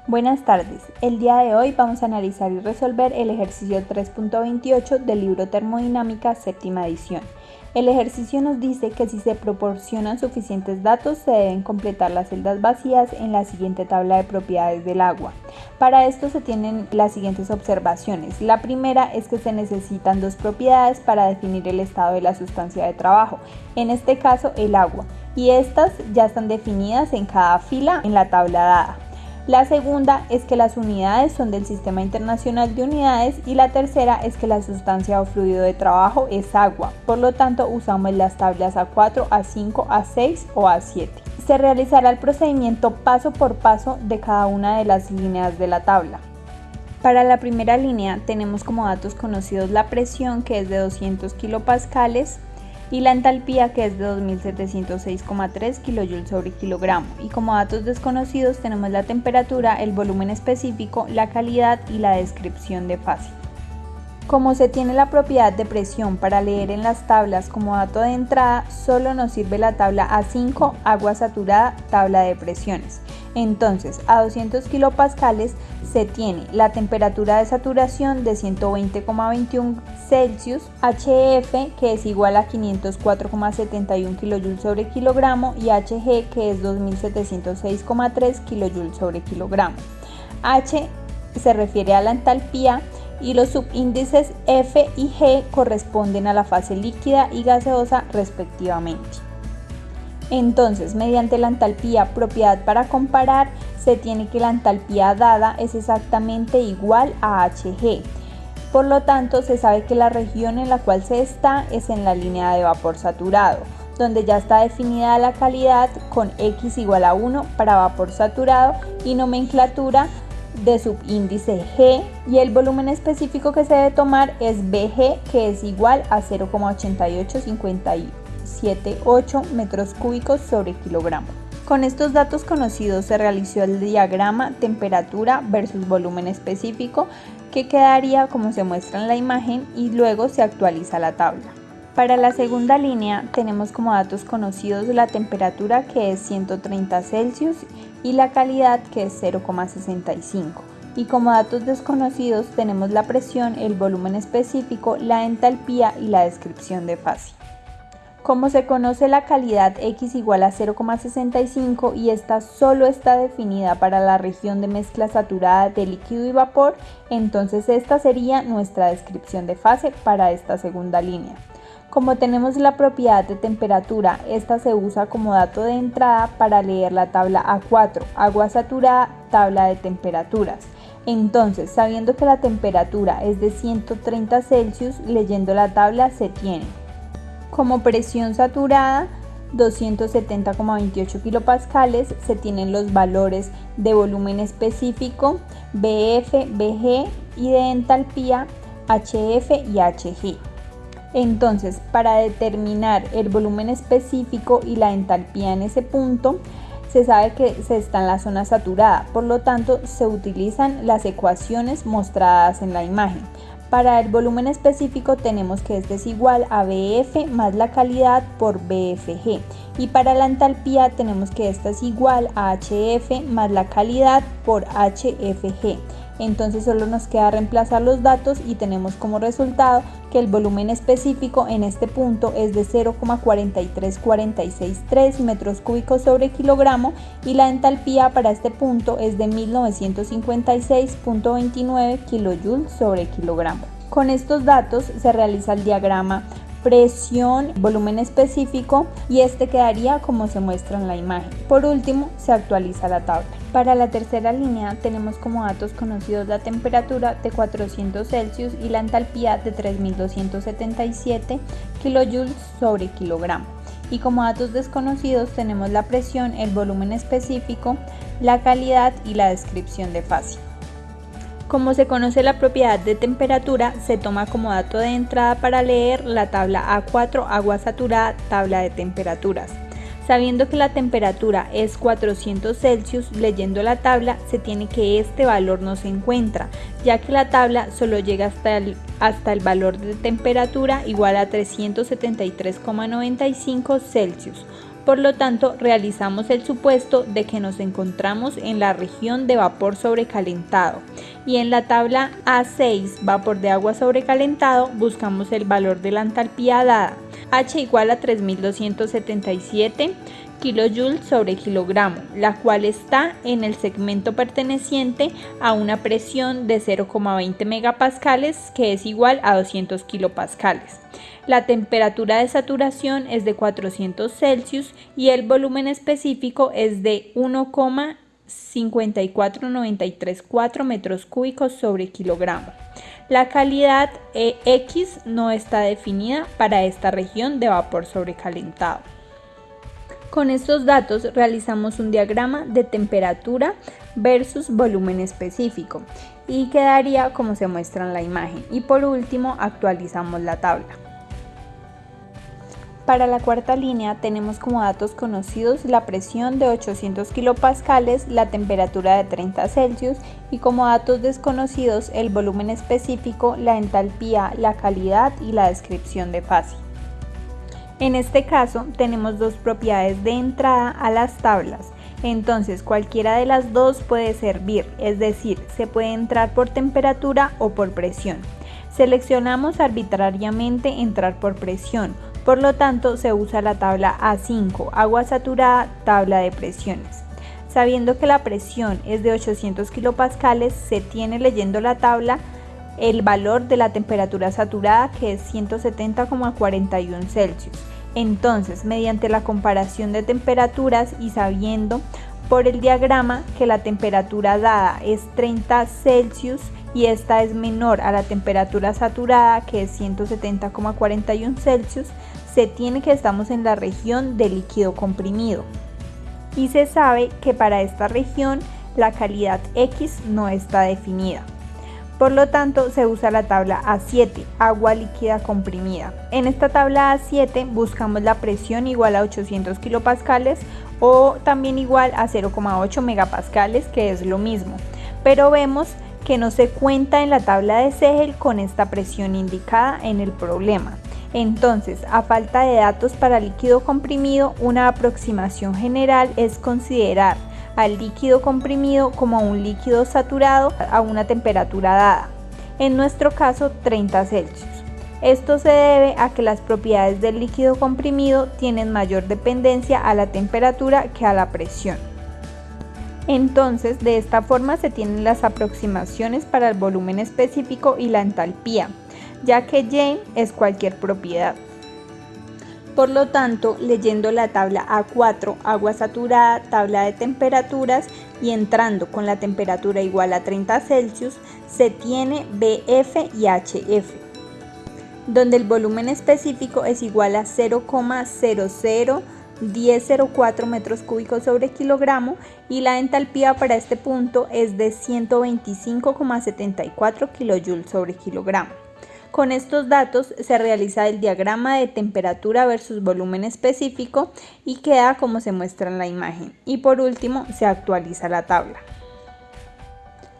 Buenas tardes, el día de hoy vamos a analizar y resolver el ejercicio 3.28 del libro Termodinámica, séptima edición. El ejercicio nos dice que si se proporcionan suficientes datos se deben completar las celdas vacías en la siguiente tabla de propiedades del agua. Para esto se tienen las siguientes observaciones. La primera es que se necesitan dos propiedades para definir el estado de la sustancia de trabajo, en este caso el agua, y estas ya están definidas en cada fila en la tabla dada. La segunda es que las unidades son del Sistema Internacional de Unidades y la tercera es que la sustancia o fluido de trabajo es agua, por lo tanto usamos las tablas A4, A5, A6 o A7. Se realizará el procedimiento paso por paso de cada una de las líneas de la tabla. Para la primera línea tenemos como datos conocidos la presión, que es de 200 kilopascales, y la entalpía, que es de 2706,3 kJ sobre kilogramo, y como datos desconocidos tenemos la temperatura, el volumen específico, la calidad y la descripción de fase. Como se tiene la propiedad de presión para leer en las tablas como dato de entrada, solo nos sirve la tabla A5, agua saturada, tabla de presiones. Entonces, a 200 kilopascales se tiene la temperatura de saturación de 120,21 Celsius, HF, que es igual a 504,71 kJ sobre kilogramo, y Hg, que es 2706,3 kJ sobre kilogramo. H se refiere a la entalpía y los subíndices F y G corresponden a la fase líquida y gaseosa respectivamente. Entonces, mediante la entalpía, propiedad para comparar, se tiene que la entalpía dada es exactamente igual a Hg. Por lo tanto, se sabe que la región en la cual se está es en la línea de vapor saturado, donde ya está definida la calidad con X igual a 1 para vapor saturado y nomenclatura de subíndice G, y el volumen específico que se debe tomar es Bg, que es igual a 0,88578 metros cúbicos sobre kilogramo. Con estos datos conocidos se realizó el diagrama temperatura versus volumen específico, que quedaría como se muestra en la imagen, y luego se actualiza la tabla. Para la segunda línea tenemos como datos conocidos la temperatura, que es 130 Celsius, y la calidad, que es 0,65. Y como datos desconocidos tenemos la presión, el volumen específico, la entalpía y la descripción de fase. Como se conoce la calidad X igual a 0,65 y esta solo está definida para la región de mezcla saturada de líquido y vapor, entonces esta sería nuestra descripción de fase para esta segunda línea. Como tenemos la propiedad de temperatura, esta se usa como dato de entrada para leer la tabla A4, agua saturada, tabla de temperaturas. Entonces, sabiendo que la temperatura es de 130 Celsius, leyendo la tabla se tiene como presión saturada 270,28 kilopascales, se tienen los valores de volumen específico, Bf, Bg, y de entalpía, Hf y Hg. Entonces, para determinar el volumen específico y la entalpía en ese punto, se sabe que se está en la zona saturada, por lo tanto se utilizan las ecuaciones mostradas en la imagen. Para el volumen específico tenemos que este es igual a Bf más la calidad por Bfg, y para la entalpía tenemos que esta es igual a Hf más la calidad por Hfg. Entonces solo nos queda reemplazar los datos y tenemos como resultado que el volumen específico en este punto es de 0,43463 metros cúbicos sobre kilogramo, y la entalpía para este punto es de 1956,29 kJ sobre kilogramo. Con estos datos se realiza el diagrama presión, volumen específico, y este quedaría como se muestra en la imagen. Por último, se actualiza la tabla. Para la tercera línea tenemos como datos conocidos la temperatura de 400 Celsius y la entalpía de 3277 kJ sobre kilogramo. Y como datos desconocidos tenemos la presión, el volumen específico, la calidad y la descripción de fase. Como se conoce la propiedad de temperatura, se toma como dato de entrada para leer la tabla A4, agua saturada, tabla de temperaturas. Sabiendo que la temperatura es 400 Celsius, leyendo la tabla se tiene que este valor no se encuentra, ya que la tabla solo llega hasta el valor de temperatura igual a 373,95 Celsius. Por lo tanto, realizamos el supuesto de que nos encontramos en la región de vapor sobrecalentado y en la tabla A6, vapor de agua sobrecalentado, buscamos el valor de la entalpía dada, H igual a 3277 kJ sobre kilogramo, la cual está en el segmento perteneciente a una presión de 0,20 megapascales, que es igual a 200 kilopascales. La temperatura de saturación es de 400 Celsius y el volumen específico es de 1,54934 metros cúbicos sobre kilogramo. La calidad X no está definida para esta región de vapor sobrecalentado. Con estos datos realizamos un diagrama de temperatura versus volumen específico y quedaría como se muestra en la imagen. Y por último actualizamos la tabla. Para la cuarta línea tenemos como datos conocidos la presión de 800 kilopascales, la temperatura de 30 Celsius y como datos desconocidos el volumen específico, la entalpía, la calidad y la descripción de fase. En este caso tenemos dos propiedades de entrada a las tablas, entonces cualquiera de las dos puede servir, es decir, se puede entrar por temperatura o por presión. Seleccionamos arbitrariamente entrar por presión, por lo tanto se usa la tabla A5, agua saturada, tabla de presiones. Sabiendo que la presión es de 800 kilopascales, se tiene leyendo la tabla el valor de la temperatura saturada, que es 170,41 Celsius. Entonces, mediante la comparación de temperaturas y sabiendo por el diagrama que la temperatura dada es 30 Celsius y esta es menor a la temperatura saturada, que es 170,41 Celsius, se tiene que estamos en la región de líquido comprimido. Y se sabe que para esta región la calidad X no está definida. Por lo tanto, se usa la tabla A7, agua líquida comprimida. En esta tabla A7 buscamos la presión igual a 800 kilopascales o también igual a 0,8 megapascales, que es lo mismo. Pero vemos que no se cuenta en la tabla de Segel con esta presión indicada en el problema. Entonces, a falta de datos para líquido comprimido, una aproximación general es considerar al líquido comprimido como un líquido saturado a una temperatura dada, en nuestro caso 30 Celsius. Esto se debe a que las propiedades del líquido comprimido tienen mayor dependencia a la temperatura que a la presión. Entonces, de esta forma se tienen las aproximaciones para el volumen específico y la entalpía, ya que Y es cualquier propiedad. Por lo tanto, leyendo la tabla A4, agua saturada, tabla de temperaturas y entrando con la temperatura igual a 30 Celsius, se tiene BF y HF, donde el volumen específico es igual a 0,001004 metros cúbicos sobre kilogramo y la entalpía para este punto es de 125,74 kJ sobre kilogramo. Con estos datos se realiza el diagrama de temperatura versus volumen específico y queda como se muestra en la imagen. Y por último se actualiza la tabla.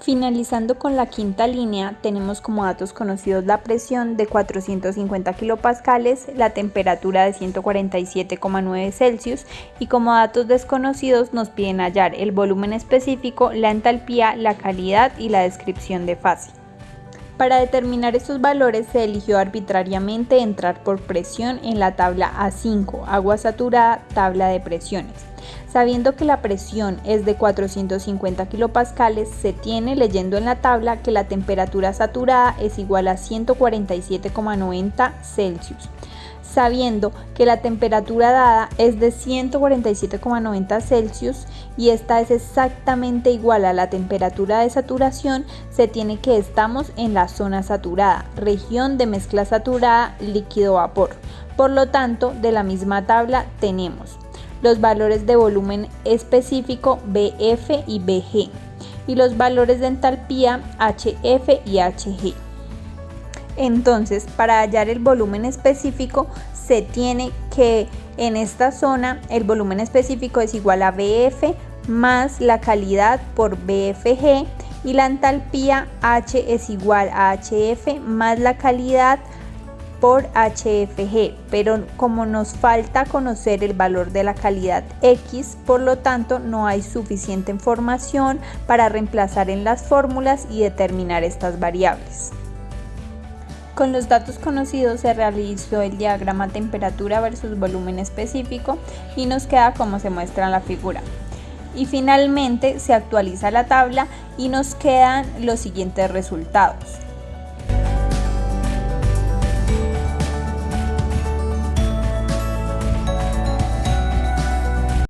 Finalizando con la quinta línea, tenemos como datos conocidos la presión de 450 kilopascales, la temperatura de 147,9 Celsius y como datos desconocidos nos piden hallar el volumen específico, la entalpía, la calidad y la descripción de fase. Para determinar estos valores se eligió arbitrariamente entrar por presión en la tabla A5, agua saturada, tabla de presiones. Sabiendo que la presión es de 450 kilopascales, se tiene leyendo en la tabla que la temperatura saturada es igual a 147,90 Celsius. Sabiendo que la temperatura dada es de 147,90 Celsius y esta es exactamente igual a la temperatura de saturación, se tiene que estamos en la zona saturada, región de mezcla saturada líquido-vapor. Por lo tanto, de la misma tabla tenemos los valores de volumen específico BF y BG y los valores de entalpía HF y HG. Entonces, para hallar el volumen específico se tiene que en esta zona el volumen específico es igual a BF más la calidad por BFG y la entalpía H es igual a HF más la calidad por HFG, pero como nos falta conocer el valor de la calidad X, por lo tanto no hay suficiente información para reemplazar en las fórmulas y determinar estas variables. Con los datos conocidos se realizó el diagrama temperatura versus volumen específico y nos queda como se muestra en la figura. Y finalmente se actualiza la tabla y nos quedan los siguientes resultados.